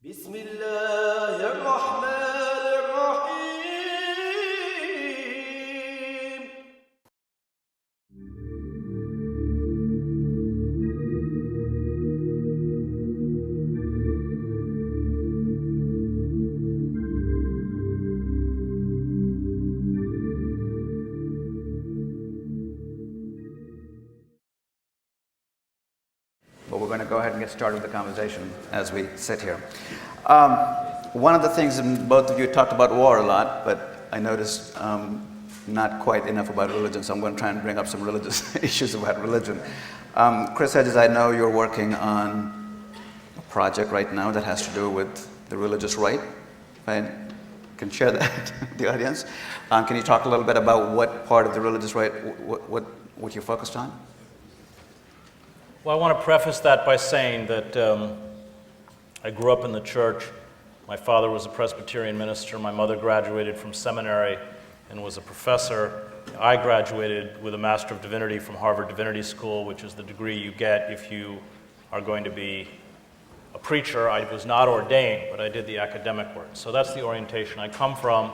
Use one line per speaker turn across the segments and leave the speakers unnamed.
بسم الله الرحمن الرحيم.
But we're going to go ahead and get started with the conversation as we sit here. One of the things, and both of you talked about war a lot, but I noticed not quite enough about religion, so I'm going to try and bring up some religious issues about religion. Chris Hedges, I know you're working on a project right now that has to do with the religious right. I can share that with the audience. Can you talk a little bit about what part of the religious right, what you're focused on?
Well, I want to preface that by saying that I grew up in the church. My father was a Presbyterian minister. My mother graduated from seminary and was a professor. I graduated with a Master of Divinity from Harvard Divinity School, which is the degree you get if you are going to be a preacher. I was not ordained, but I did the academic work. So that's the orientation I come from.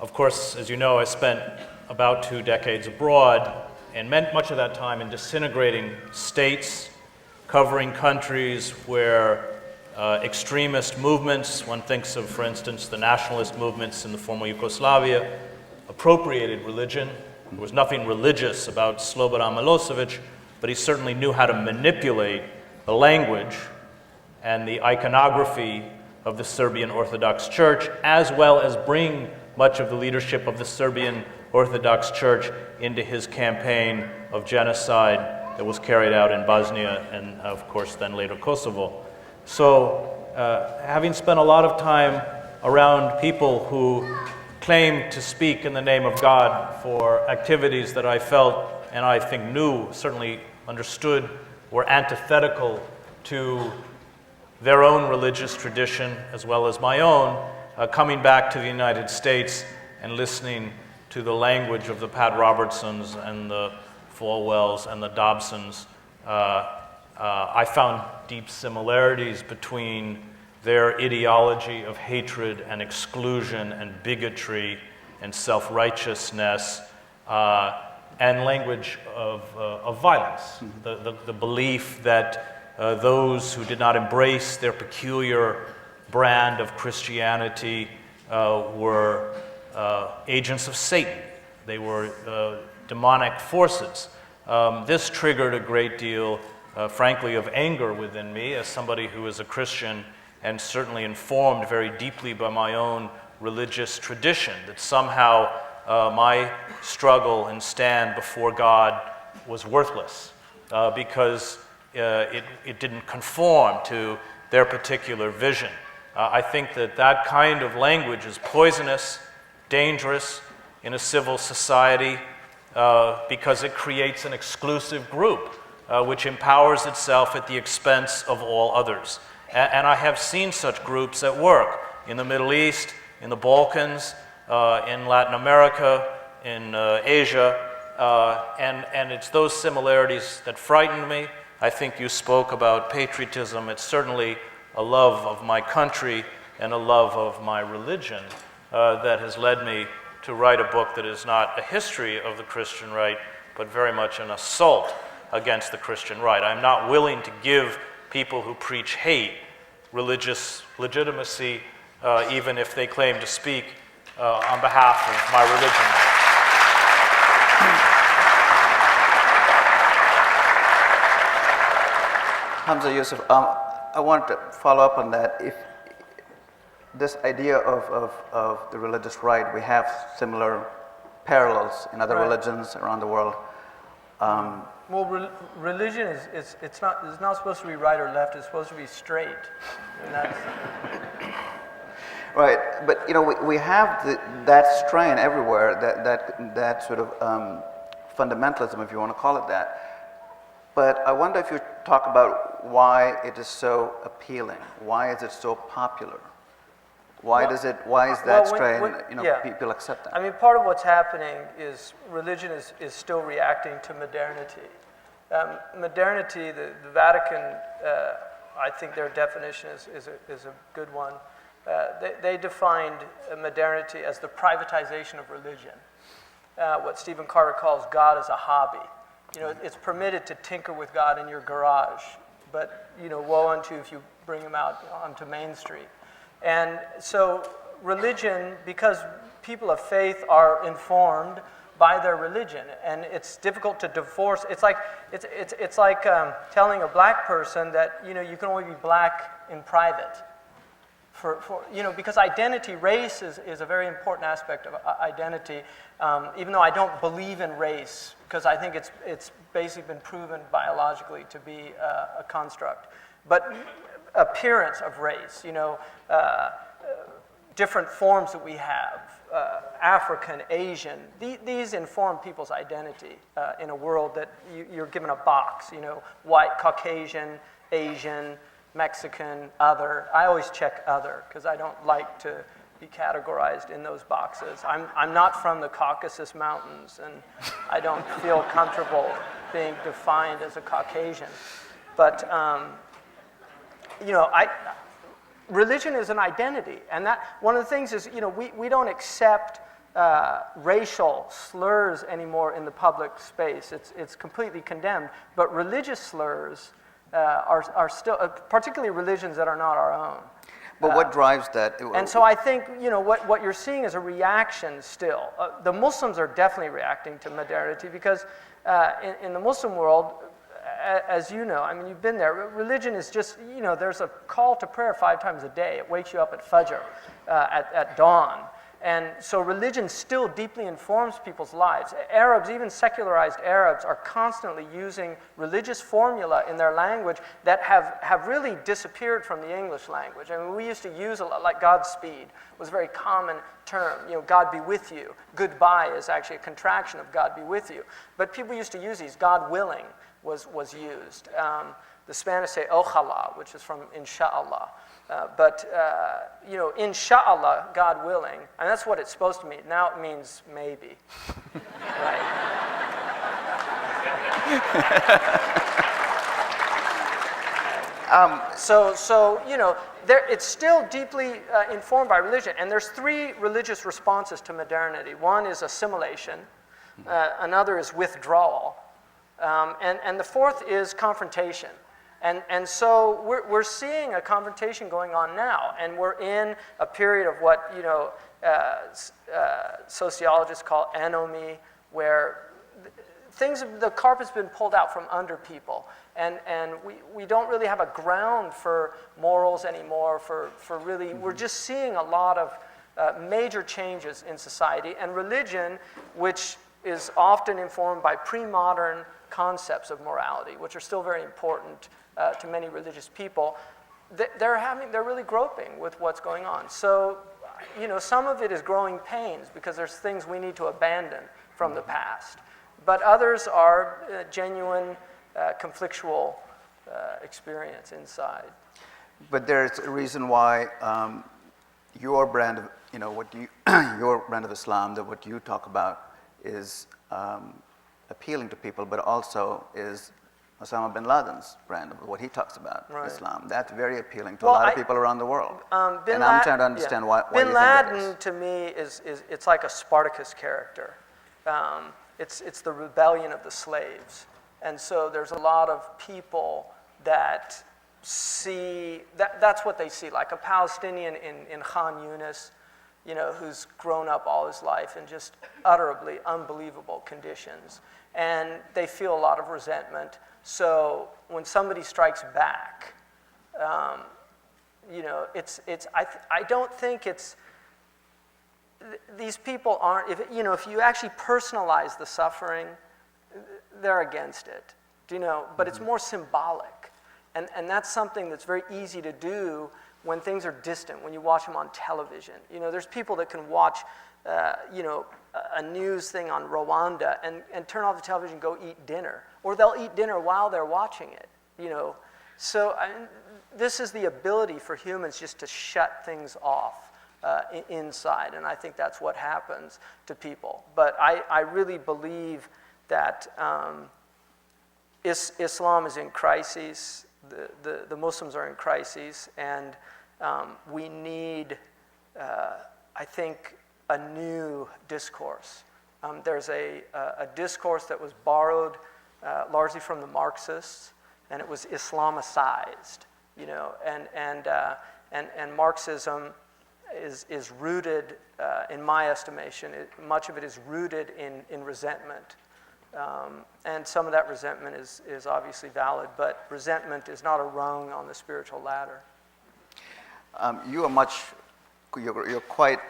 Of course, as you know, I spent about 2 decades abroad and spent much of that time in disintegrating states, covering countries where extremist movements, one thinks of, for instance, the nationalist movements in the former Yugoslavia, appropriated religion. There was nothing religious about Slobodan Milosevic, but he certainly knew how to manipulate the language and the iconography of the Serbian Orthodox Church, as well as bring much of the leadership of the Serbian Orthodox Church into his campaign of genocide that was carried out in Bosnia and, of course, then later Kosovo. So, having spent a lot of time around people who claimed to speak in the name of God for activities that I felt and I think knew, certainly understood, were antithetical to their own religious tradition as well as my own, coming back to the United States and listening to the language of the Pat Robertsons and the Falwells and the Dobsons, I found deep similarities between their ideology of hatred and exclusion and bigotry and self-righteousness and language of violence. The belief that those who did not embrace their peculiar brand of Christianity were agents of Satan. They were demonic forces. This triggered a great deal, frankly, of anger within me as somebody who is a Christian and certainly informed very deeply by my own religious tradition, that somehow my struggle and stand before God was worthless because it didn't conform to their particular vision. I think that that kind of language is poisonous, dangerous in a civil society because it creates an exclusive group which empowers itself at the expense of all others. And I have seen such groups at work in the Middle East, in the Balkans, in Latin America, in Asia, and it's those similarities that frightened me. I think you spoke about patriotism. It's certainly a love of my country and a love of my religion that has led me to write a book that is not a history of the Christian right, but very much an assault against the Christian right. I'm not willing to give people who preach hate religious legitimacy, even if they claim to speak on behalf of my religion.
Hamza Yusuf, I want to follow up on that. If this idea of the religious right, we have similar parallels in other religions around the world.
Well, religion is it's not supposed to be right or left. It's supposed to be straight. And that's
right, but you know we have that strain everywhere. That sort of fundamentalism, if you want to call it that. But I wonder if you talk about why it is so appealing. Why is it so popular? Why is that strain? People accept that.
I mean, part of what's happening is religion is still reacting to modernity. Modernity, the Vatican I think their definition is a good one. They defined modernity as the privatization of religion. What Stephen Carter calls God as a hobby. You know, it's permitted to tinker with God in your garage, but, you know, woe unto if you bring him out onto Main Street. And so religion, because people of faith are informed by their religion, and it's difficult to divorce. It's like telling a black person that, you know, you can only be black in private. For you know, because identity, race is a very important aspect of identity. Even though I don't believe in race, because I think it's basically been proven biologically to be a construct. But appearance of race, you know, different forms that we have, African, Asian, these inform people's identity in a world that you're given a box, you know, white, Caucasian, Asian, Mexican, other. I always check other because I don't like to be categorized in those boxes. I'm not from the Caucasus Mountains, and I don't feel comfortable being defined as a Caucasian. But you know, religion is an identity, and that one of the things is, you know, we don't accept racial slurs anymore in the public space. It's completely condemned. But religious slurs are still, particularly religions that are not our own.
But what drives that?
And so I think, you know, what you're seeing is a reaction still. The Muslims are definitely reacting to modernity because in the Muslim world, as you know, I mean, you've been there, religion is just, you know, there's a call to prayer 5 times a day. It wakes you up at Fajr, at dawn. And so religion still deeply informs people's lives. Arabs, even secularized Arabs, are constantly using religious formula in their language that have really disappeared from the English language. I mean, we used to use a lot, like Godspeed was a very common term. You know, God be with you. Goodbye is actually a contraction of God be with you. But people used to use these. God willing was used. The Spanish say ojalá, which is from inshallah. But you know, inshallah, God willing, and that's what it's supposed to mean. Now it means maybe, right? So you know, it's still deeply informed by religion, and there's 3 religious responses to modernity. One is assimilation, another is withdrawal, and the 4th is confrontation. And so we're seeing a confrontation going on now, and we're in a period of what, you know, sociologists call anomie, where the carpet's been pulled out from under people, and we don't really have a ground for morals anymore. For really, we're just seeing a lot of major changes in society, and religion, which is often informed by pre-modern concepts of morality, which are still very important to many religious people, they're really groping with what's going on. So, you know, some of it is growing pains because there's things we need to abandon from the past. But others are genuine conflictual experience inside.
But there's a reason why your brand of, you know, your brand of Islam, that what you talk about is appealing to people, but also is Osama bin Laden's brand of what he talks about, Islam. That's very appealing to a lot of people around the world. And I'm trying to understand why you
Bin Laden, to me, is it's like a Spartacus character. It's the rebellion of the slaves. And so there's a lot of people that see, that's what they see, like a Palestinian in Khan Yunis, you know, who's grown up all his life in just utterly unbelievable conditions. And they feel a lot of resentment. So when somebody strikes back, you know, I don't think it's, these people aren't, if you actually personalize the suffering, they're against it, do you know? But it's more symbolic. And that's something that's very easy to do when things are distant, when you watch them on television. You know, there's people that can watch, you know, a news thing on Rwanda and turn off the television and go eat dinner. Or they'll eat dinner while they're watching it, you know. So this is the ability for humans just to shut things off inside, and I think that's what happens to people. But I really believe that Islam is in crisis, the Muslims are in crises, and we need, I think, a new discourse. There's a discourse that was borrowed largely from the Marxists, and it was Islamicized, you know, and Marxism is rooted, in my estimation, much of it is rooted in resentment. And some of that resentment is obviously valid, but resentment is not a rung on the spiritual ladder.
You're quite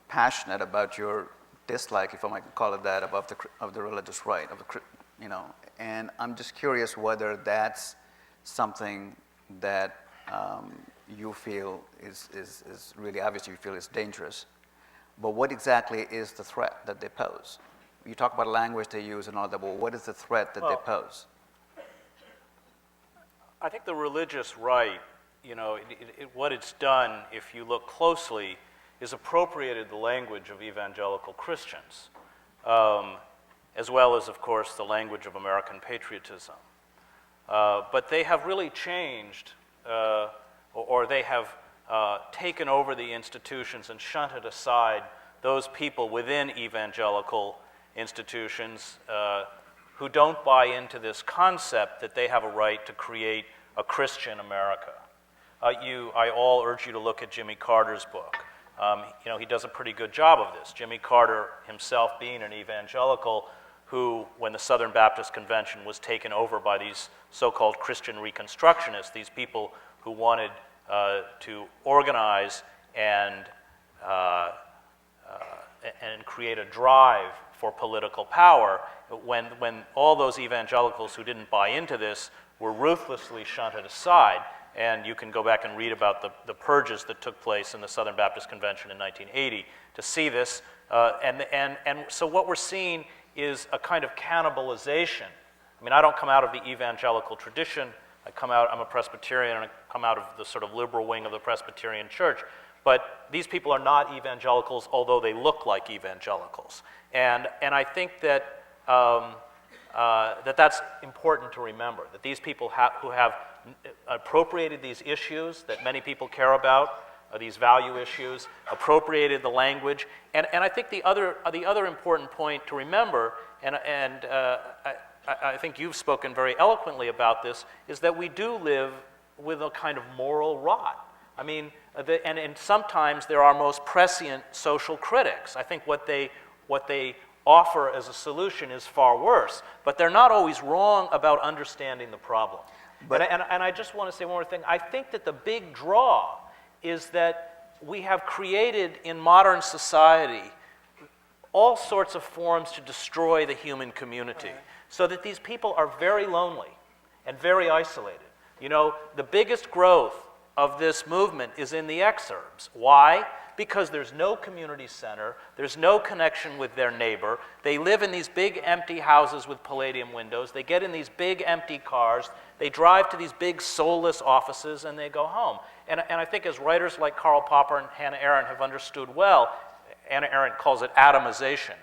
passionate about your dislike, if I might call it that, of the religious right, you know. And I'm just curious whether that's something that you feel is really obvious. You feel is dangerous, but what exactly is the threat that they pose? You talk about language they use and all that, but what is the threat that they pose?
I think the religious right, you know, what it's done, if you look closely, is appropriated the language of evangelical Christians, as well as, of course, the language of American patriotism. But they have really changed, or they have taken over the institutions and shunted aside those people within evangelical institutions who don't buy into this concept that they have a right to create a Christian America. I all urge you to look at Jimmy Carter's book. You know, he does a pretty good job of this. Jimmy Carter himself being an evangelical who, when the Southern Baptist Convention was taken over by these so-called Christian Reconstructionists, these people who wanted to organize and create a drive for political power, when all those evangelicals who didn't buy into this were ruthlessly shunted aside. And you can go back and read about the purges that took place in the Southern Baptist Convention in 1980 to see this. And so what we're seeing is a kind of cannibalization. I mean, I don't come out of the evangelical tradition. I'm a Presbyterian, and I come out of the sort of liberal wing of the Presbyterian Church. But these people are not evangelicals, although they look like evangelicals. And I think that that's important to remember, that these people who have appropriated these issues that many people care about, these value issues, appropriated the language, and I think the other important point to remember, and I think you've spoken very eloquently about this, is that we do live with a kind of moral rot. I mean, and sometimes they're our most prescient social critics. I think what they offer as a solution is far worse, but they're not always wrong about understanding the problem. And I just want to say one more thing. I think that the big draw is that we have created in modern society all sorts of forms to destroy the human community, so that these people are very lonely and very isolated. You know, the biggest growth of this movement is in the exurbs. Why? Because there's no community center, there's no connection with their neighbor. They live in these big empty houses with palladium windows. They get in these big empty cars. They drive to these big soulless offices, and they go home. And I think as writers like Karl Popper and Hannah Arendt have understood well, Hannah Arendt calls it atomization,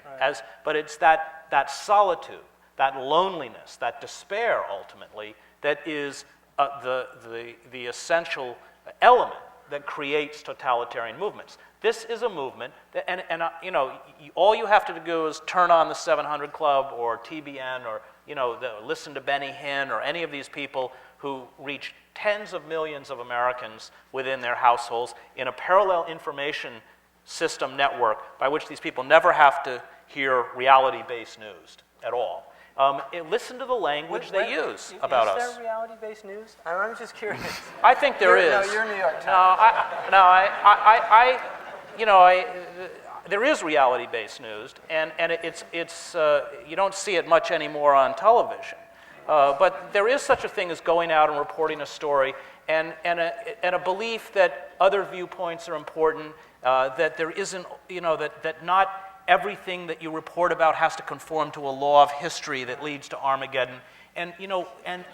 but it's that solitude, that loneliness, that despair ultimately, that is the essential element that creates totalitarian movements. This is a movement that, and you know, all you have to do is turn on the 700 Club or TBN or, you know, listen to Benny Hinn or any of these people who reach tens of millions of Americans within their households in a parallel information system network by which these people never have to hear reality-based news at all. Listen to the language they use about us.
Is there reality-based news? I'm just curious.
I think there is.
No, you're New York Times.
There is reality-based news, and it's you don't see it much anymore on television. But there is such a thing as going out and reporting a story, and a belief that other viewpoints are important, that there isn't, you know, that not everything that you report about has to conform to a law of history that leads to Armageddon, and you know, and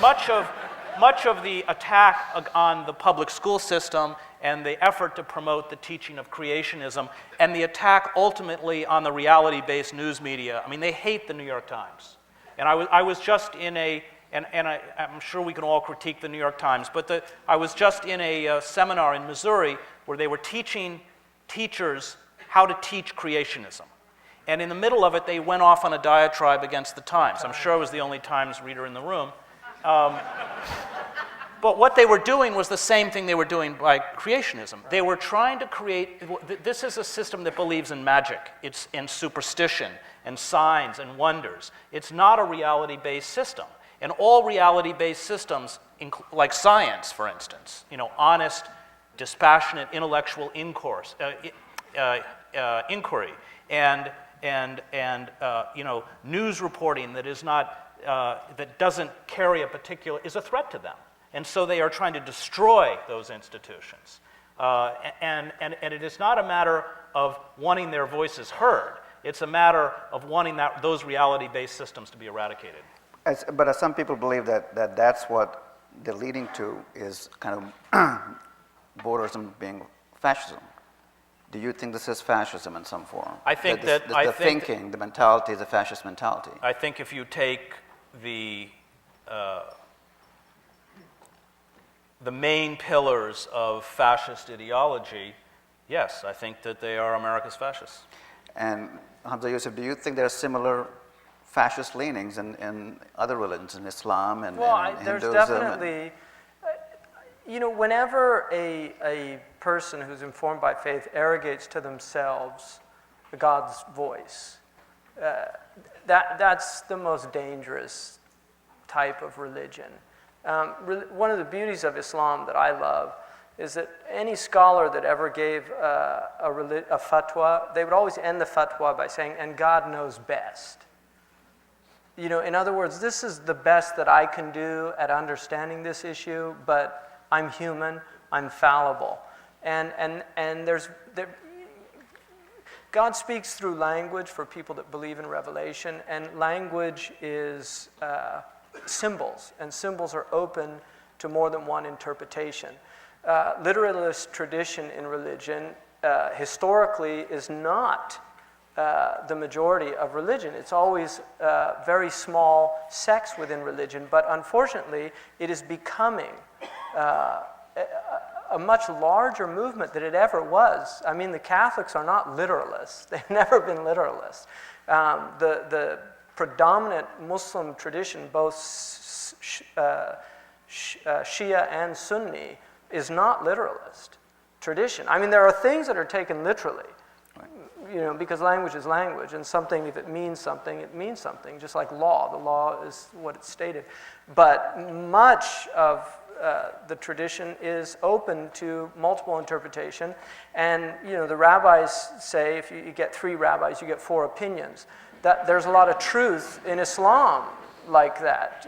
much of the attack on the public school system and the effort to promote the teaching of creationism and the attack ultimately on the reality-based news media. I mean, they hate the New York Times, and I was just in a and I'm sure we can all critique the New York Times, but I was just in a seminar in Missouri where they were teaching teachers how to teach creationism. And in the middle of it, they went off on a diatribe against the Times. I'm sure I was the only Times reader in the room. But what they were doing was the same thing they were doing by creationism. They were trying to create, this is a system that believes in magic, it's in superstition, and signs and wonders. It's not a reality-based system. And all reality-based systems, like science, for instance, honest, dispassionate, intellectual inquiry, and news reporting that is not that doesn't carry a particular is a threat to them. And so they are trying to destroy those institutions. And it is not a matter of wanting their voices heard. It's a matter of wanting those reality-based systems to be eradicated.
But some people believe that that's what they're leading to is kind of borderism being fascism. Do you think this is fascism in some form?
I think
the mentality is a fascist mentality.
I think if you take the main pillars of fascist ideology, yes, I think that they are America's fascists.
And Hamza Yusuf, do you think there are similar fascist leanings in other religions, in Islam and
there's
Hinduism?
Definitely, whenever a person who's informed by faith arrogates to themselves God's voice, that's the most dangerous type of religion. One of the beauties of Islam that I love is that any scholar that ever gave a fatwa, they would always end the fatwa by saying, and God knows best. In other words, this is the best that I can do at understanding this issue, but I'm human, I'm fallible. And God speaks through language for people that believe in revelation, and language is symbols, and symbols are open to more than one interpretation. Literalist tradition in religion historically is not the majority of religion. It's always very small sects within religion, but unfortunately it is becoming a much larger movement than it ever was. I mean, the Catholics are not literalists. They've never been literalists. The predominant Muslim tradition, both Shia and Sunni, is not literalist tradition. I mean, there are things that are taken literally, because language is language, and something, if it means something, it means something, just like law. The law is what it's stated. But much of the tradition is open to multiple interpretation, and the rabbis say if you get 3 rabbis, you get 4 opinions. That there's a lot of truth in Islam like that,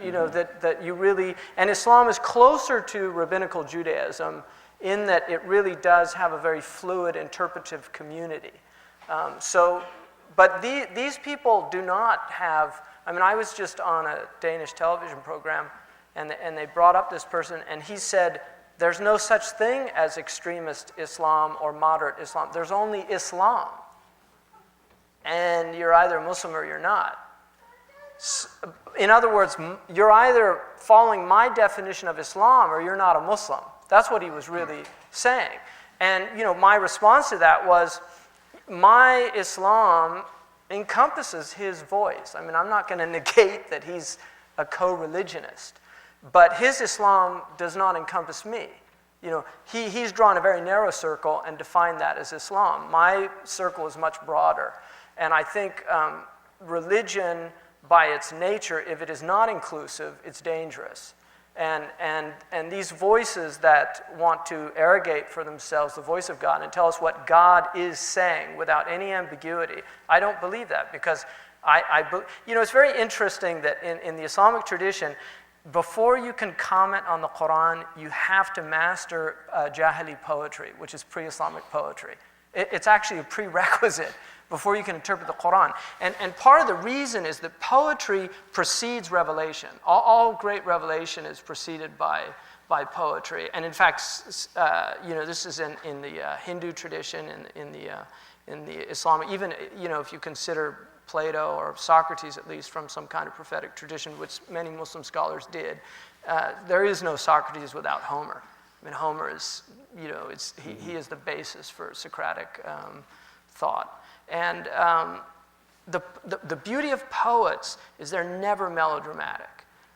that you really, and Islam is closer to rabbinical Judaism in that it really does have a very fluid interpretive community. But these people do not have, I was just on a Danish television program, and they brought up this person, and he said, there's no such thing as extremist Islam or moderate Islam. There's only Islam. And you're either Muslim or you're not. In other words, you're either following my definition of Islam or you're not a Muslim. That's what he was really saying. And, my response to that was, my Islam encompasses his voice. I'm not going to negate that he's a co-religionist. But his Islam does not encompass me. He's drawn a very narrow circle and defined that as Islam. My circle is much broader. And I think religion, by its nature, if it is not inclusive, it's dangerous. And these voices that want to arrogate for themselves the voice of God and tell us what God is saying without any ambiguity, I don't believe that, because it's very interesting that in the Islamic tradition, before you can comment on the Quran, you have to master Jahili poetry, which is pre-Islamic poetry. It's actually a prerequisite before you can interpret the Quran. And part of the reason is that poetry precedes revelation. All great revelation is preceded by by poetry. And in fact, this is in the Hindu tradition, in in the Islamic, even, if you consider Plato or Socrates, at least from some kind of prophetic tradition, which many Muslim scholars did, there is no Socrates without Homer. I mean, Homer is, he is the basis for Socratic thought. And the beauty of poets is they're never melodramatic.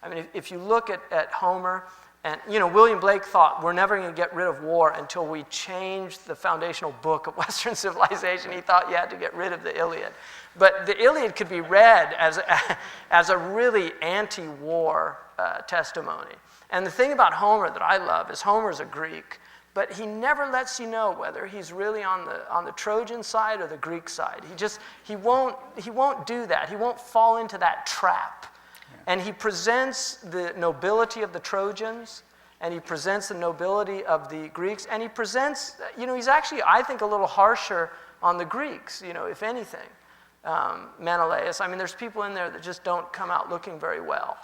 I mean, if you look at Homer, and William Blake thought we're never going to get rid of war until we change the foundational book of Western civilization. He thought you had to get rid of the Iliad. But the Iliad could be read as a really anti-war testimony. And the thing about Homer that I love is Homer's a Greek, but he never lets you know whether he's really on the Trojan side or the Greek side. He won't do that. He won't fall into that trap. And he presents the nobility of the Trojans, and he presents the nobility of the Greeks, and he presents, he's actually, I think, a little harsher on the Greeks, if anything. Menelaus, I mean, there's people in there that just don't come out looking very well.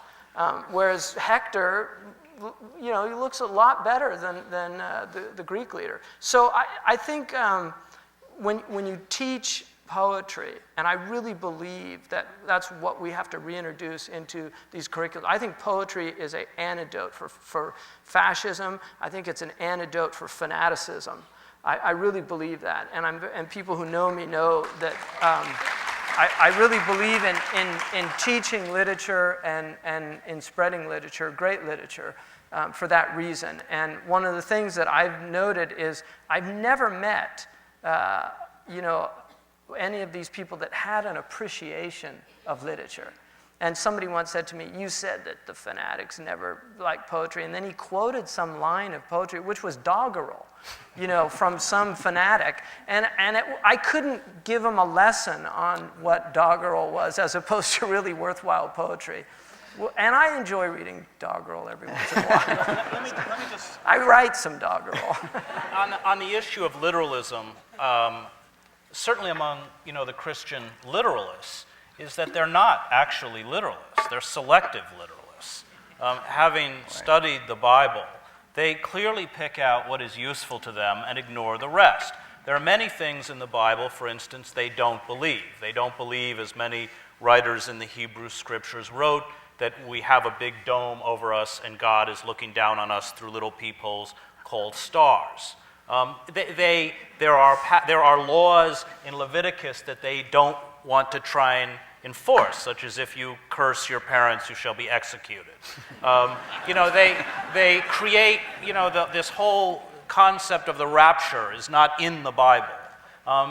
Whereas Hector, he looks a lot better than the Greek leader. So I think when you teach poetry, and I really believe that that's what we have to reintroduce into these curriculums. I think poetry is an antidote for fascism. I think it's an antidote for fanaticism. I really believe that, and people who know me know that I really believe in teaching literature and in spreading literature, great literature, for that reason. And one of the things that I've noted is I've never met, any of these people that had an appreciation of literature. And somebody once said to me, you said that the fanatics never liked poetry, and then he quoted some line of poetry, which was doggerel, from some fanatic. And I couldn't give him a lesson on what doggerel was, as opposed to really worthwhile poetry. Well, and I enjoy reading doggerel every once in a while.
let me just...
I write some doggerel.
on the issue of literalism, certainly among the Christian literalists, is that they're not actually literalists. They're selective literalists. Having studied the Bible, they clearly pick out what is useful to them and ignore the rest. There are many things in the Bible, for instance, they don't believe. They don't believe, as many writers in the Hebrew Scriptures wrote, that we have a big dome over us and God is looking down on us through little peepholes called stars. There are laws in Leviticus that they don't want to try and enforce, such as if you curse your parents, you shall be executed. They create, this whole concept of the rapture is not in the Bible.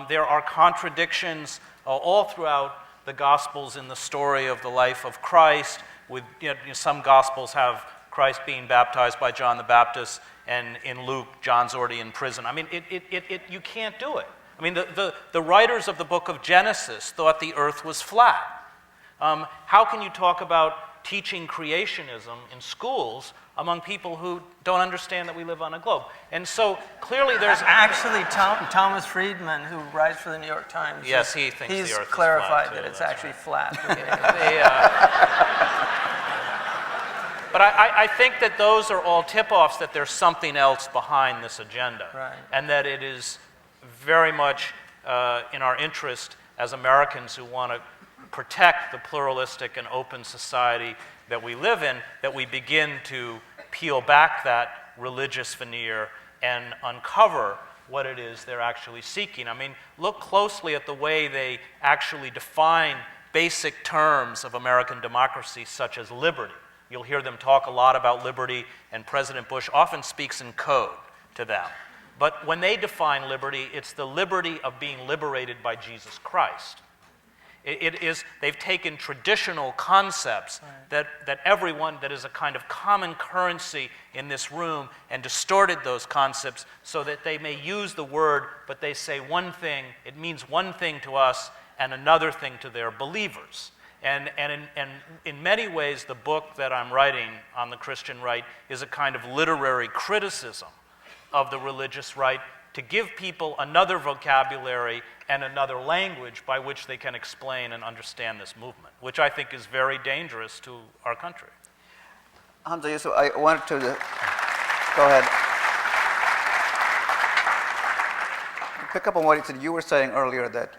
There are contradictions all throughout the Gospels in the story of the life of Christ. With some Gospels have Christ being baptized by John the Baptist, and in Luke, John's already in prison. I mean, you can't do it. I mean, the writers of the book of Genesis thought the earth was flat. How can you talk about teaching creationism in schools among people who don't understand that we live on a globe? And so clearly there's...
Actually, Thomas Friedman, who writes for the New York Times,
yes, he thinks the earth is flat.
He's clarified that it's actually flat.
But I think that those are all tip-offs that there's something else behind this agenda.
Right.
And that it is very much in our interest as Americans who want to protect the pluralistic and open society that we live in, that we begin to peel back that religious veneer and uncover what it is they're actually seeking. I mean, look closely at the way they actually define basic terms of American democracy, such as liberty. You'll hear them talk a lot about liberty, and President Bush often speaks in code to them. But when they define liberty, it's the liberty of being liberated by Jesus Christ. They've taken traditional concepts that everyone, that is a kind of common currency in this room, and distorted those concepts so that they may use the word, but they say one thing, it means one thing to us and another thing to their believers. And in many ways, the book that I'm writing on the Christian right is a kind of literary criticism of the religious right, to give people another vocabulary and another language by which they can explain and understand this movement, which I think is very dangerous to our country.
Hamza Yusuf, I wanted to go ahead. pick up on what you said. You were saying earlier that,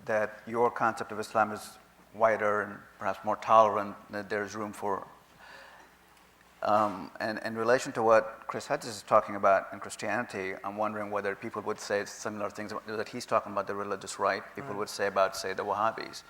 that your concept of Islam is wider and perhaps more tolerant, that there's room for, and in relation to what Chris Hedges is talking about in Christianity, I'm wondering whether people would say similar things that he's talking about the religious right, people would say about, say, the Wahhabis.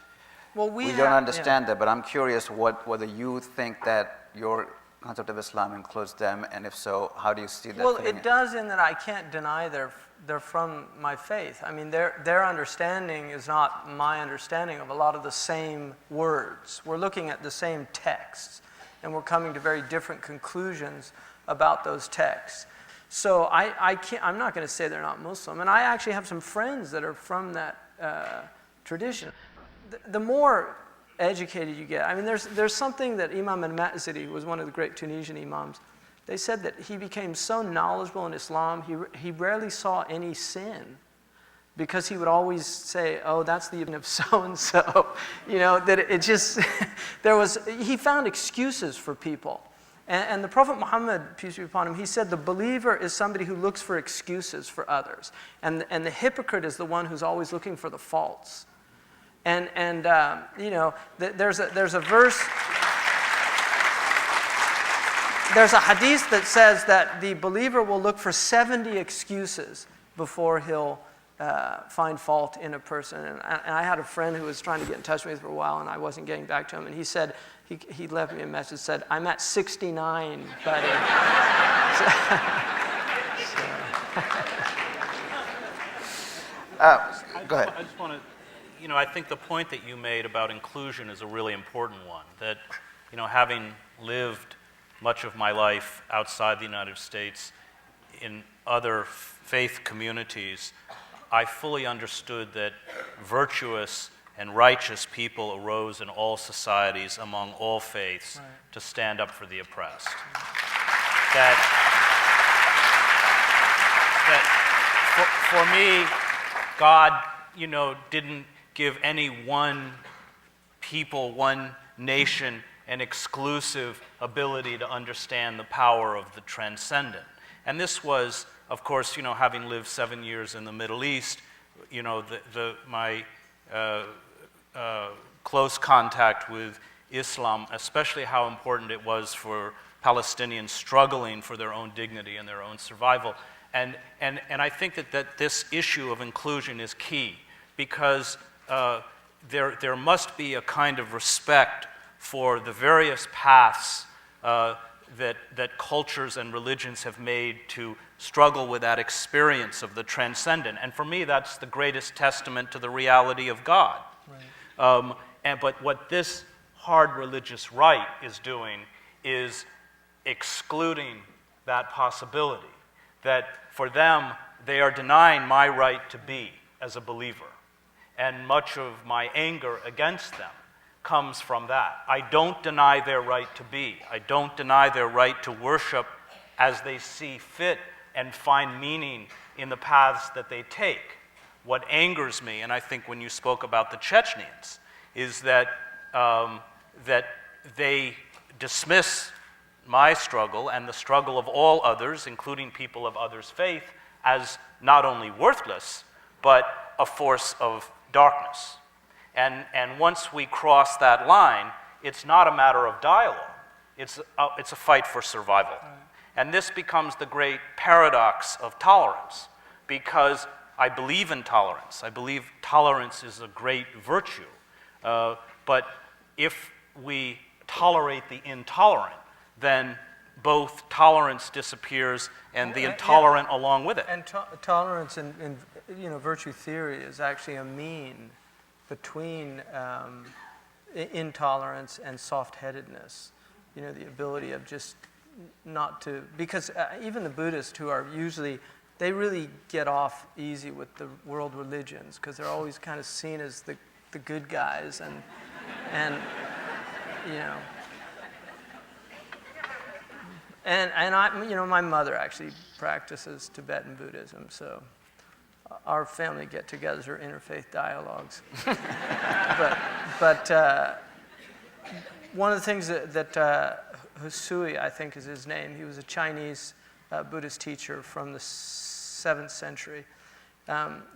Well,
we don't understand that, but I'm curious whether you think that your concept of Islam includes them, and if so, how do you see that?
Well, it does, in that I can't deny they're from my faith. I mean, their understanding is not my understanding of a lot of the same words. We're looking at the same texts, and we're coming to very different conclusions about those texts. So I'm not going to say they're not Muslim, and I actually have some friends that are from that tradition. The more educated you get, I mean, there's something that Imam al-Ma'ziri, who was one of the great Tunisian imams, they said that he became so knowledgeable in Islam, he rarely saw any sin, because he would always say, oh, that's the ibn of so-and-so, that it just, he found excuses for people. And the Prophet Muhammad, peace be upon him, he said the believer is somebody who looks for excuses for others, and the hypocrite is the one who's always looking for the faults. And there's a verse, there's a hadith that says that the believer will look for 70 excuses before he'll find fault in a person. And I had a friend who was trying to get in touch with me for a while, and I wasn't getting back to him. And he said, he left me a message, said, I'm at 69, buddy.
Go ahead.
I just want to, I think the point that you made about inclusion is a really important one. That, having lived much of my life outside the United States in other faith communities, I fully understood that virtuous and righteous people arose in all societies among all faiths to stand up for the oppressed. That for me, God, didn't give any one people, one nation, an exclusive ability to understand the power of the transcendent. And this was, of course, having lived 7 years in the Middle East, my close contact with Islam, especially how important it was for Palestinians struggling for their own dignity and their own survival. And I think that this issue of inclusion is key, because there must be a kind of respect for the various paths that cultures and religions have made to struggle with that experience of the transcendent. And for me, that's the greatest testament to the reality of God. Right. But what this hard religious right is doing is excluding that possibility. That for them, they are denying my right to be as a believer. And much of my anger against them comes from that. I don't deny their right to be. I don't deny their right to worship as they see fit and find meaning in the paths that they take. What angers me, and I think when you spoke about the Chechens, is that that they dismiss my struggle and the struggle of all others, including people of others' faith, as not only worthless, but a force of darkness. And once we cross that line, it's not a matter of dialogue. It's a fight for survival. Right. And this becomes the great paradox of tolerance, because I believe in tolerance. I believe tolerance is a great virtue. But if we tolerate the intolerant, then both tolerance disappears and the intolerant along with it.
And tolerance in virtue theory is actually a mean between intolerance and soft-headedness. The ability of just not to, because even the Buddhists, who are usually, they really get off easy with the world religions, because they're always kind of seen as the good guys, and And I, my mother actually practices Tibetan Buddhism, so our family get-togethers are interfaith dialogues. but one of the things that Husui, I think is his name, he was a Chinese Buddhist teacher from the 7th century.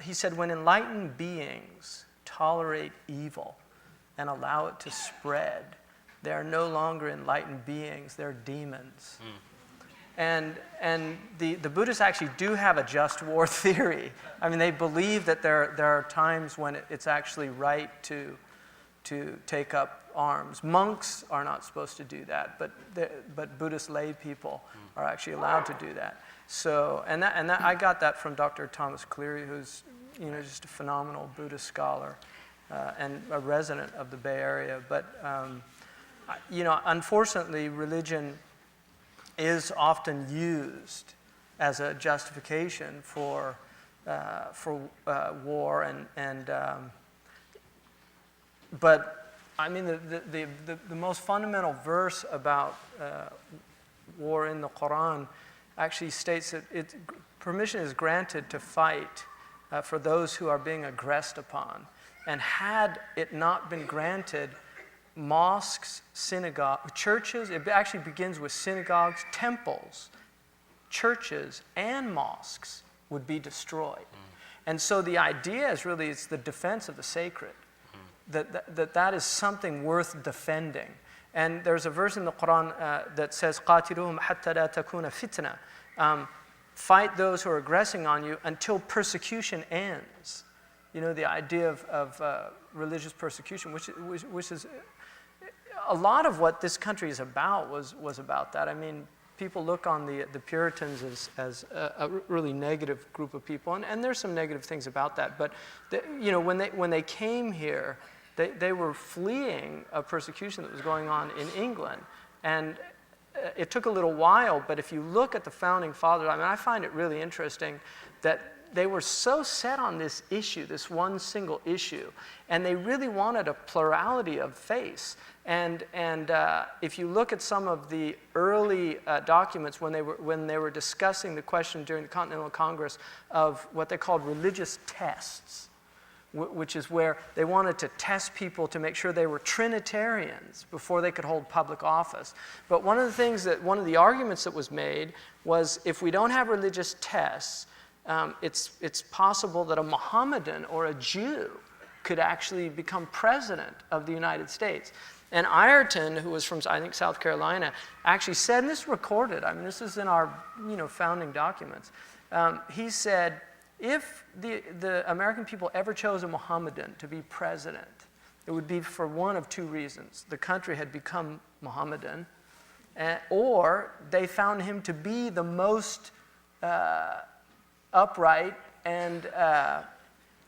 He said, when enlightened beings tolerate evil and allow it to spread, they are no longer enlightened beings, they're demons. And the Buddhists actually do have a just war theory. I mean, they believe that there are times when it's actually right to take up arms. Monks are not supposed to do that, but Buddhist lay people are actually allowed to do that. So, and I got that from Dr. Thomas Cleary, who's just a phenomenal Buddhist scholar and a resident of the Bay Area. But unfortunately, religion is often used as a justification for war but I mean the most fundamental verse about war in the Quran actually states that permission is granted to fight for those who are being aggressed upon, and had it not been granted, mosques, synagogues, churches, it actually begins with synagogues, temples, churches, and mosques would be destroyed. And so the idea is really it's the defense of the sacred, that is something worth defending. And there's a verse in the Quran that says, قَاتِلُوهُمْ حَتَّى لَا تَكُونَ فِتْنَةً. Fight those who are aggressing on you until persecution ends. The idea of religious persecution, which is a lot of what this country is about was about that. I mean, people look on the Puritans as a really negative group of people, and there's some negative things about that. But when they came here, they were fleeing a persecution that was going on in England, and it took a little while. But if you look at the founding fathers, I mean, I find it really interesting that they were so set on this issue, this one single issue, and they really wanted a plurality of faiths. And if you look at some of the early documents when they were discussing the question during the Continental Congress of what they called religious tests, which is where they wanted to test people to make sure they were Trinitarians before they could hold public office. But one of the arguments that was made was, if we don't have religious tests, it's possible that a Mohammedan or a Jew could actually become president of the United States. And Ireton, who was from, I think, South Carolina, actually said, and this is recorded, I mean, this is in our founding documents, he said, if the American people ever chose a Mohammedan to be president, it would be for one of two reasons. The country had become Mohammedan, or they found him to be the most upright and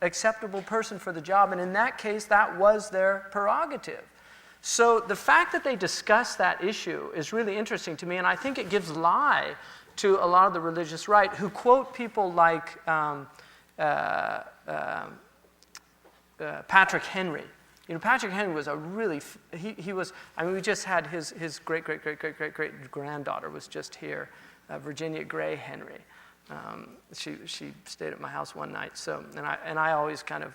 acceptable person for the job. And in that case, that was their prerogative. So the fact that they discuss that issue is really interesting to me, and I think it gives lie to a lot of the religious right, who quote people like Patrick Henry. Patrick Henry was a really, he was, I mean, we just had his great-great-great-great-great-granddaughter was just here, Virginia Gray Henry. She stayed at my house one night, so, and I always kind of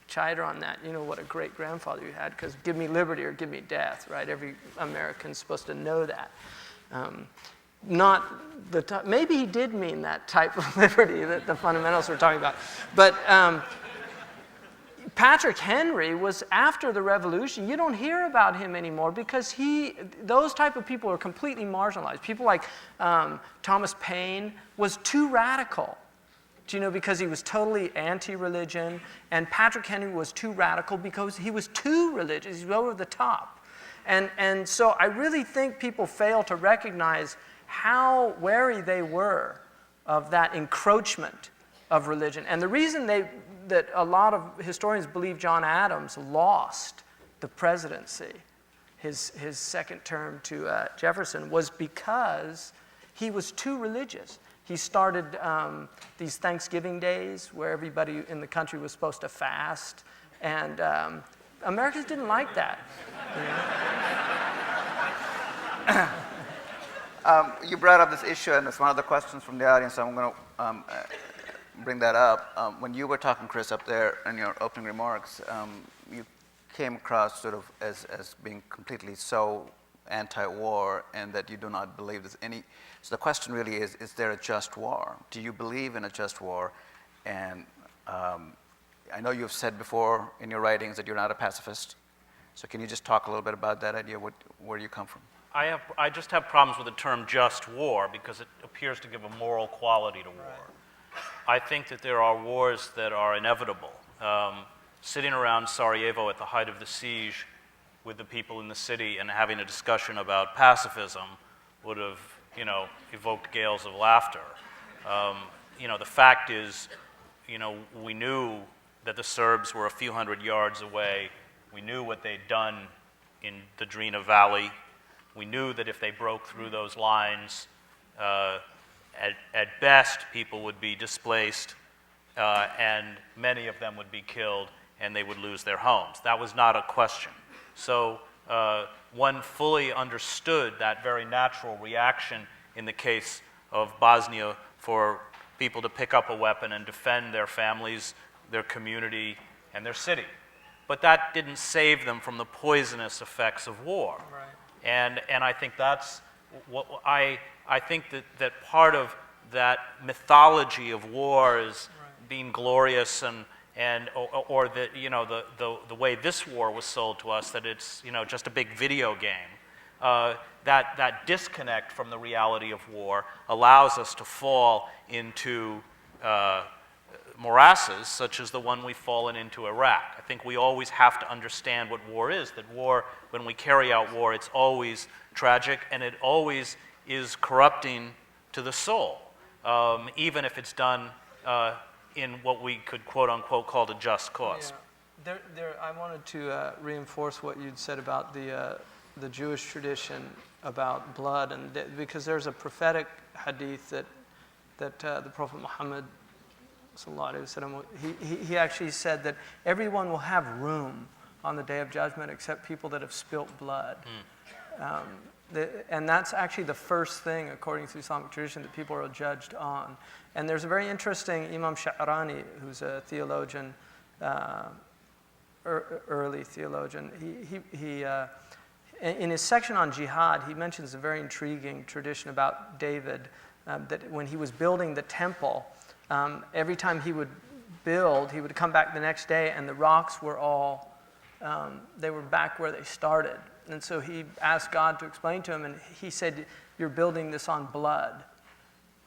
chide her on that, what a great grandfather you had, because give me liberty or give me death, right? Every American's supposed to know that. Not maybe he did mean that type of liberty that the fundamentalists were talking about. But Patrick Henry was after the revolution. You don't hear about him anymore because those type of people are completely marginalized. People like Thomas Paine was too radical, because he was totally anti-religion, and Patrick Henry was too radical because he was too religious. He was over the top. And so I really think people fail to recognize how wary they were of that encroachment of religion. And the reason that a lot of historians believe John Adams lost the presidency, his second term to Jefferson, was because he was too religious. He started these Thanksgiving days where everybody in the country was supposed to fast, and Americans didn't like that.
You brought up this issue, and it's one of the questions from the audience, so I'm going to bring that up. When you were talking, Chris, up there in your opening remarks, you came across sort of as being completely so anti-war, and that you do not believe there's any. So the question really is there a just war? Do you believe in a just war? And I know you've said before in your writings that you're not a pacifist. So can you just talk a little bit about that idea? Where do you come from?
I just have problems with the term just war because it appears to give a moral quality to war. I think that there are wars that are inevitable. Sitting around Sarajevo at the height of the siege with the people in the city and having a discussion about pacifism would have, evoked gales of laughter. The fact is, we knew that the Serbs were a few hundred yards away. We knew what they'd done in the Drina Valley. We knew that if they broke through those lines, at best, people would be displaced, and many of them would be killed, and they would lose their homes. That was not a question. So one fully understood that very natural reaction in the case of Bosnia for people to pick up a weapon and defend their families, their community, and their city. But that didn't save them from the poisonous effects of war.
Right.
And I think that's what I think that part of that mythology of war is being glorious or that the way this war was sold to us, that it's just a big video game. That disconnect from the reality of war allows us to fall into morasses such as the one we've fallen into Iraq. I think we always have to understand what war is, that war, when we carry out war, it's always tragic and it always is corrupting to the soul, even if it's done in what we could quote-unquote call a just cause.
Yeah. I wanted to reinforce what you'd said about the Jewish tradition about blood, and because there's a prophetic hadith that the Prophet Muhammad he actually said that everyone will have room on the Day of Judgment except people that have spilt blood. And that's actually the first thing, according to Islamic tradition, that people are judged on. And there's a very interesting Imam Sha'rani, who's a theologian, early theologian. He in his section on jihad, he mentions a very intriguing tradition about David, that when he was building the temple, every time he would build, he would come back the next day and the rocks were all, they were back where they started. And so he asked God to explain to him, and he said, "You're building this on blood."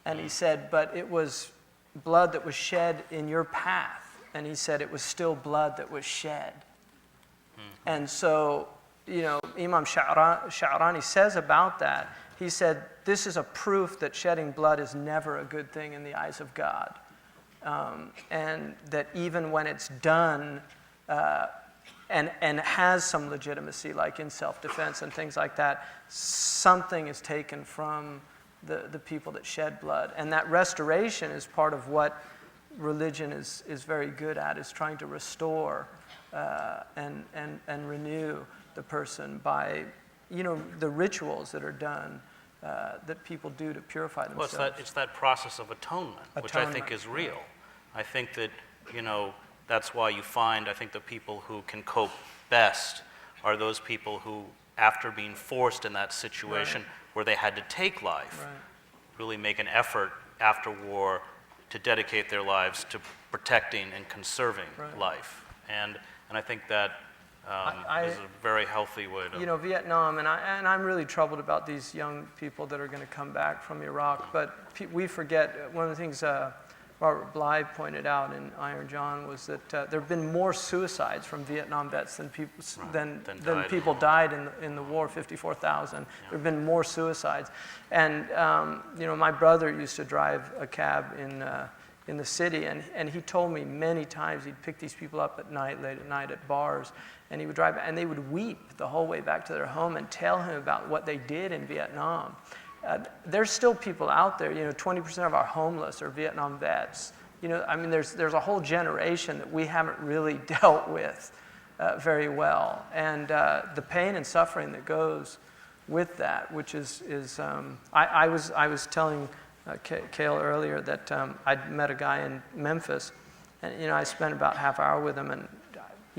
And he said, "But it was blood that was shed in your path." And he said, "It was still blood that was shed." And so, Imam Sha'rani says about that, he said, this is a proof that shedding blood is never a good thing in the eyes of God. And that even when it's done and has some legitimacy, like in self-defense and things like that, something is taken from the people that shed blood. And that restoration is part of what religion is very good at, is trying to restore and renew the person by, the rituals that are done, that people do to purify themselves.
Well, it's that process of atonement, which I think is real. I think that, that's why you find, I think the people who can cope best are those people who, after being forced in that situation where they had to take life, really make an effort after war to dedicate their lives to protecting and conserving life. And I think that is a very healthy way to...
Vietnam, and I'm really troubled about these young people that are going to come back from Iraq, but we forget, one of the things Robert Bly pointed out in Iron John was that there have been more suicides from Vietnam vets than people died in the war, 54,000. There have been more suicides. And, my brother used to drive a cab in the city, and he told me many times he'd pick these people up at night, late at night at bars, and he would drive, and they would weep the whole way back to their home and tell him about what they did in Vietnam. There's still people out there, 20% of our homeless are Vietnam vets. There's a whole generation that we haven't really dealt with very well. And the pain and suffering that goes with that, which is I was telling Cale earlier that I'd met a guy in Memphis, and I spent about half hour with him, and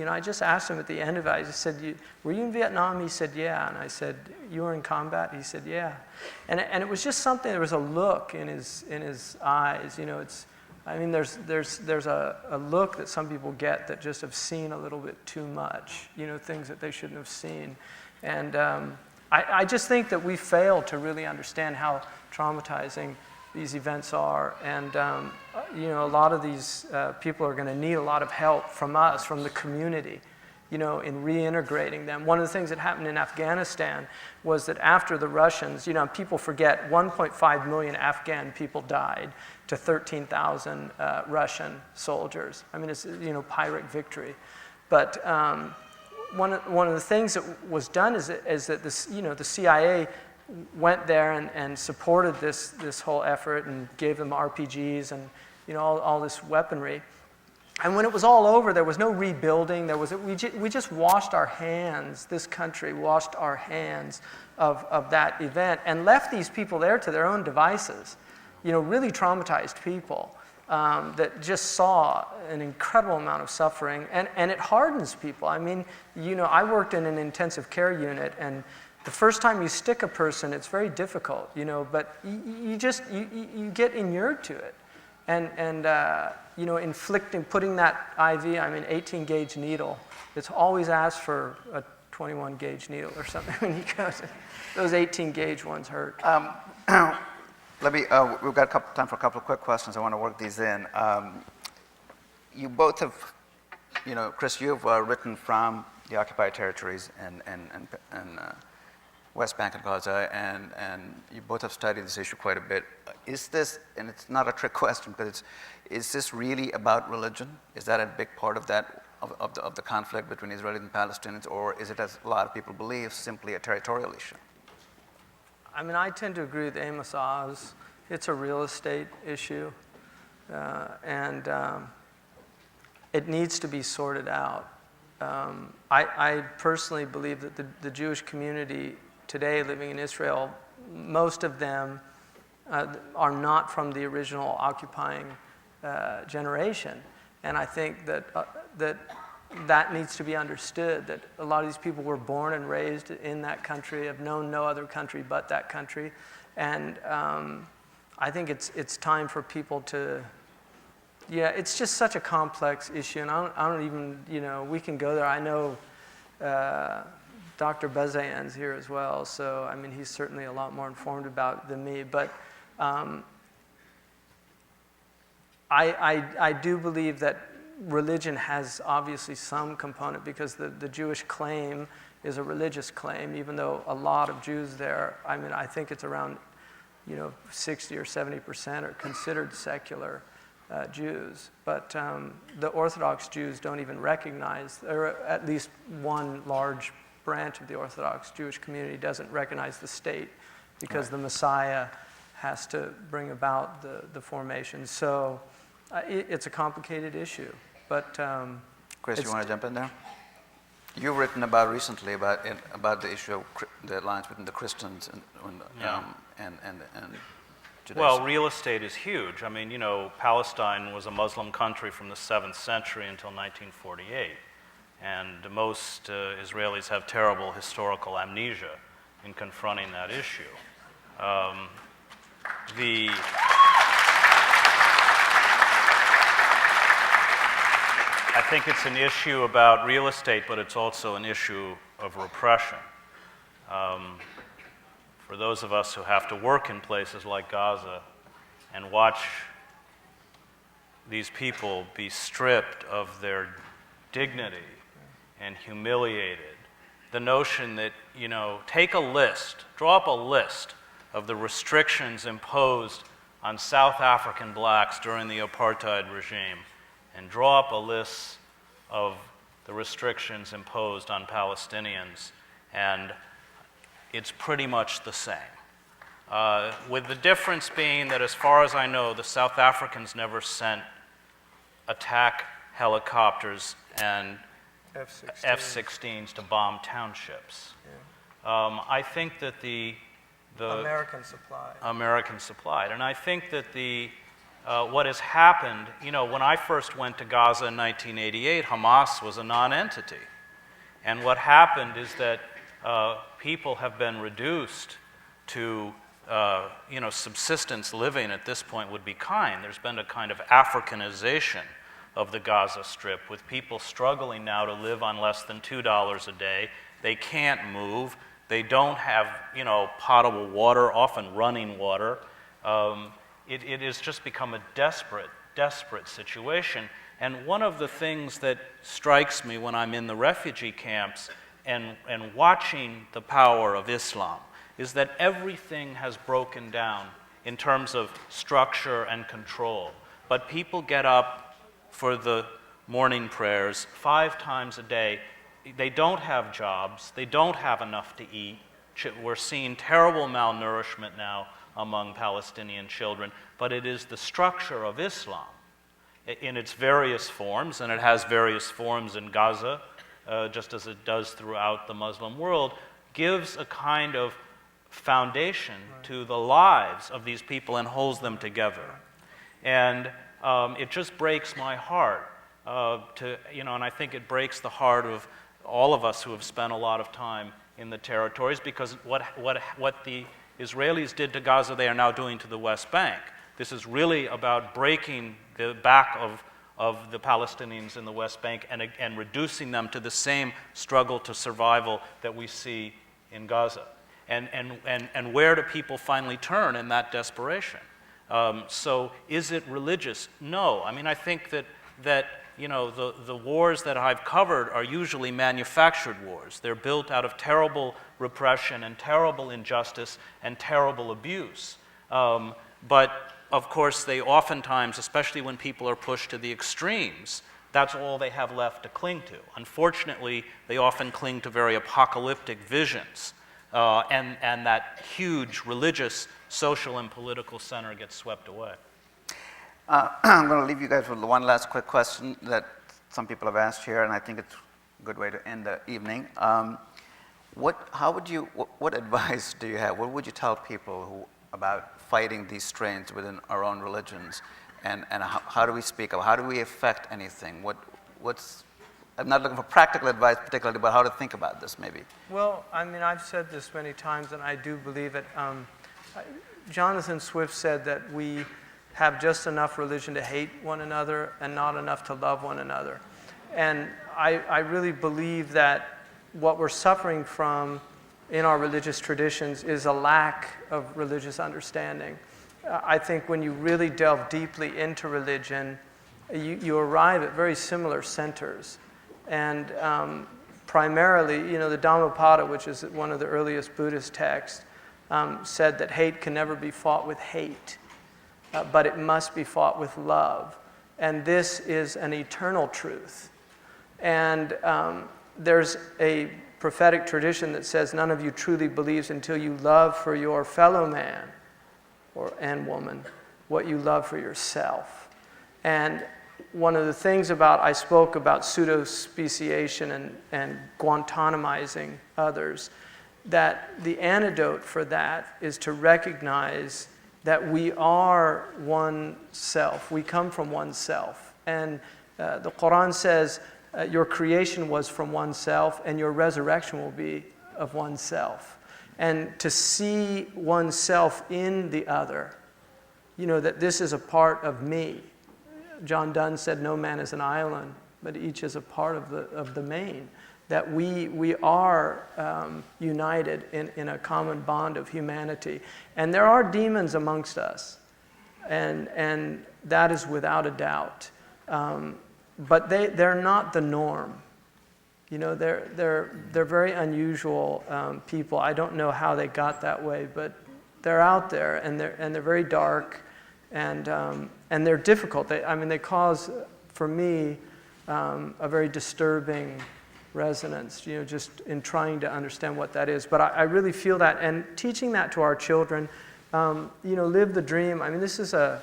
I just asked him at the end of it, I just said, "Were you in Vietnam?" He said, "Yeah." And I said, "You were in combat?" He said, "Yeah." And it was just something, there was a look in his eyes, it's I mean, there's a look that some people get that just have seen a little bit too much, things that they shouldn't have seen. And I just think that we fail to really understand how traumatizing these events are. And, a lot of these people are going to need a lot of help from us, from the community, in reintegrating them. One of the things that happened in Afghanistan was that after the Russians, people forget 1.5 million Afghan people died to 13,000 Russian soldiers. I mean, it's, Pyrrhic victory. But one of the things that was done is that this, the CIA went there and supported this whole effort and gave them RPGs and, all this weaponry. And when it was all over, there was no rebuilding. We just washed our hands, this country washed our hands of that event and left these people there to their own devices, really traumatized people that just saw an incredible amount of suffering. And it hardens people. I mean, I worked in an intensive care unit, and the first time you stick a person, it's very difficult, but you get inured to it. And putting that IV, 18 gauge needle, it's always asked for a 21 gauge needle or something when you go to, those 18 gauge ones hurt.
We've got time for a couple of quick questions. I want to work these in. You both have, Chris, you've written from the occupied territories and West Bank and Gaza, and you both have studied this issue quite a bit. Is this, and it's not a trick question, because is this really about religion? Is that a big part of that, of the conflict between Israelis and Palestinians, or is it, as a lot of people believe, simply a territorial issue?
I tend to agree with Amos Oz. It's a real estate issue, and it needs to be sorted out. I personally believe that the Jewish community today living in Israel, most of them are not from the original occupying generation. And I think that needs to be understood, that a lot of these people were born and raised in that country, have known no other country but that country. And I think it's time for people to, it's just such a complex issue, and I don't even, we can go there. I know Dr. Bazayan's here as well, so he's certainly a lot more informed about it than me. But I do believe that religion has obviously some component, because the Jewish claim is a religious claim, even though a lot of Jews there, I think it's around 60 or 70% are considered secular Jews. But the Orthodox Jews don't even recognize, or at least one large branch of the Orthodox Jewish community doesn't recognize the state, because the Messiah has to bring about the formation. So it's a complicated issue. But
Chris, you want to jump in there? You've written recently about the issue of the alliance between the Christians and Judaism.
Well, real estate is huge. Palestine was a Muslim country from the 7th century until 1948. And most Israelis have terrible historical amnesia in confronting that issue. I think it's an issue about real estate, but it's also an issue of repression. For those of us who have to work in places like Gaza and watch these people be stripped of their dignity and humiliated, the notion that, draw up a list of the restrictions imposed on South African blacks during the apartheid regime, and draw up a list of the restrictions imposed on Palestinians, and it's pretty much the same. With the difference being that, as far as I know, the South Africans never sent attack helicopters and F-16s to bomb townships. Yeah. I think that the
American supplied.
And I think that what has happened, when I first went to Gaza in 1988, Hamas was a non-entity. And what happened is that people have been reduced to subsistence living at this point would be kind. There's been a kind of Africanization of the Gaza Strip, with people struggling now to live on less than $2 a day. They can't move. They don't have, potable water, often running water. It has just become a desperate situation. And one of the things that strikes me when I'm in the refugee camps and watching the power of Islam is that everything has broken down in terms of structure and control. But people get up for the morning prayers 5 times a day. They don't have jobs. They don't have enough to eat. We're seeing terrible malnourishment now among Palestinian children. But it is the structure of Islam in its various forms, and it has various forms in Gaza, just as it does throughout the Muslim world, gives a kind of foundation to the lives of these people and holds them together. And it just breaks my heart and I think it breaks the heart of all of us who have spent a lot of time in the territories, because what the Israelis did to Gaza, they are now doing to the West Bank. This is really about breaking the back of the Palestinians in the West Bank and reducing them to the same struggle to survival that we see in Gaza. And where do people finally turn in that desperation? So is it religious? No. I mean, I think that the wars that I've covered are usually manufactured wars. They're built out of terrible repression and terrible injustice and terrible abuse. But of course, they oftentimes, especially when people are pushed to the extremes, that's all they have left to cling to. Unfortunately, they often cling to very apocalyptic visions. And that huge religious, social, and political center gets swept away.
I'm going to leave you guys with one last quick question that some people have asked here, and I think it's a good way to end the evening. What advice do you have? What would you tell people about fighting these strains within our own religions, and how do we speak of? How do we affect anything? I'm not looking for practical advice particularly, but how to think about this maybe.
Well, I mean, I've said this many times, and I do believe it. Jonathan Swift said that we have just enough religion to hate one another and not enough to love one another. And I really believe that what we're suffering from in our religious traditions is a lack of religious understanding. I think when you really delve deeply into religion, you arrive at very similar centers. And primarily, the Dhammapada, which is one of the earliest Buddhist texts, said that hate can never be fought with hate, but it must be fought with love. And this is an eternal truth. And there's a prophetic tradition that says none of you truly believes until you love for your fellow man and woman what you love for yourself. And one of the things I spoke about pseudo-speciation and Guantanamizing others, that the antidote for that is to recognize that we are one self. We come from one self. And the Quran says your creation was from one self and your resurrection will be of one self. And to see oneself in the other, that this is a part of me. John Donne said, no man is an island, but each is a part of the main. That we are united in a common bond of humanity. And there are demons amongst us, and that is without a doubt. But they're not the norm. They're very unusual people. I don't know how they got that way, but they're out there, and they're very dark, and they're difficult. They cause, for me, a very disturbing resonance, just in trying to understand what that is. But I really feel that, and teaching that to our children, live the dream. This is a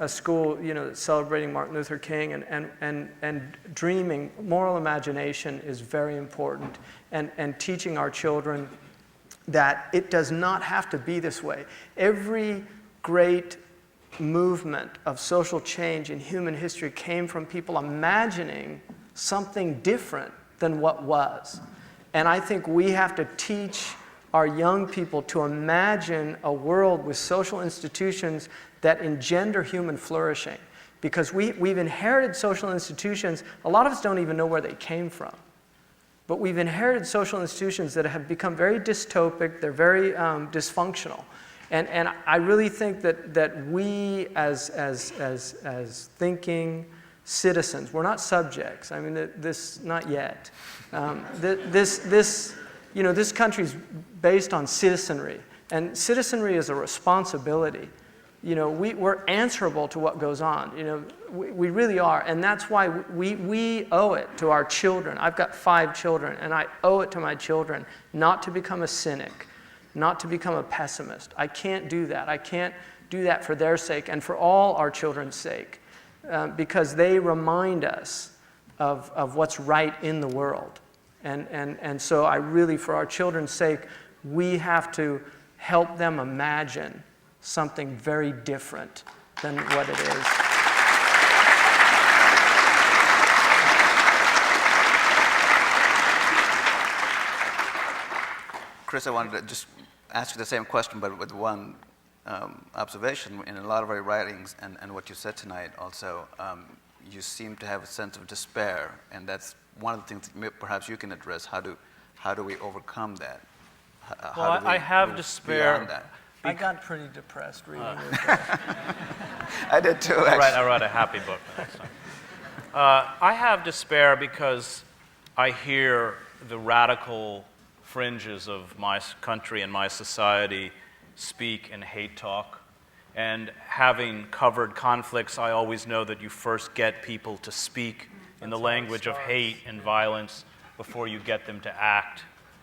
school, that's celebrating Martin Luther King, and dreaming, moral imagination is very important, and teaching our children that it does not have to be this way. Every great movement of social change in human history came from people imagining something different than what was. And I think we have to teach our young people to imagine a world with social institutions that engender human flourishing. Because we've inherited social institutions, a lot of us don't even know where they came from. But we've inherited social institutions that have become very dystopic, they're very dysfunctional. And I really think that we as thinking citizens, we're not subjects. I mean, not yet. This country's based on citizenry, and citizenry is a responsibility. We're answerable to what goes on. We really are, and that's why we owe it to our children. I've got 5 children, and I owe it to my children not to become a cynic, not to become a pessimist. I can't do that. I can't do that for their sake and for all our children's sake, because they remind us of what's right in the world. And so I really, for our children's sake, we have to help them imagine something very different than what it is.
Chris, I wanted to just ask you the same question, but with one observation. In a lot of our writings and what you said tonight also, you seem to have a sense of despair, and that's one of the things that perhaps you can address. How do we overcome that?
Well, I have despair.
I got pretty depressed reading it.
I did too, actually.
I write a happy book the next time. I have despair because I hear the radical fringes of my country and my society speak in hate talk. And having covered conflicts, I always know that you first get people to speak in the language of hate and violence before you get them to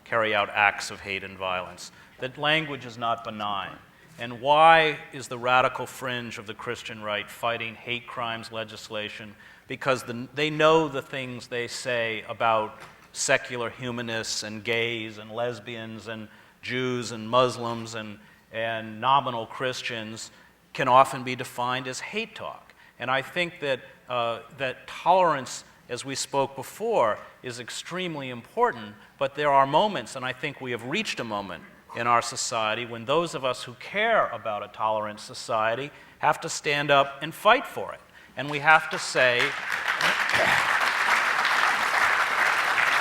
carry out acts of hate and violence. That language is not benign. And why is the radical fringe of the Christian right fighting hate crimes legislation? Because they know the things they say about secular humanists and gays and lesbians and Jews and Muslims and nominal Christians can often be defined as hate talk. And I think that tolerance, as we spoke before, is extremely important, but there are moments, and I think we have reached a moment in our society when those of us who care about a tolerant society have to stand up and fight for it. And we have to say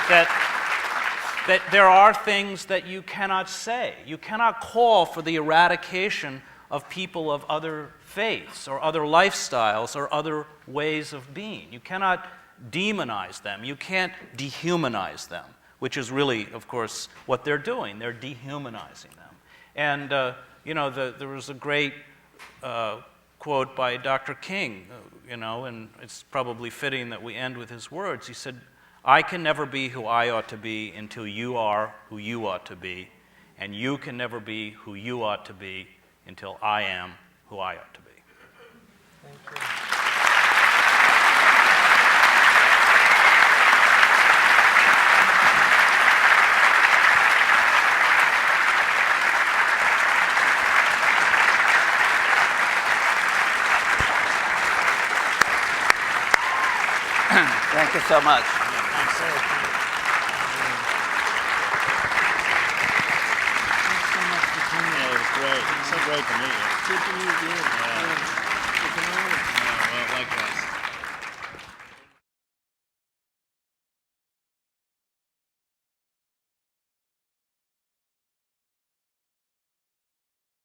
that there are things that you cannot say. You cannot call for the eradication of people of other faiths or other lifestyles or other ways of being. You cannot demonize them. You can't dehumanize them, which is really, of course, what they're doing. They're dehumanizing them. And, there was a great quote by Dr. King, and it's probably fitting that we end with his words. He said, "I can never be who I ought to be until you are who you ought to be, and you can never be who you ought to be until I am who I ought to be."
Thank you.
Thank you so much.
Thanks so much for coming. It was great. It's so great to meet you.
Good to meet you.
Yeah.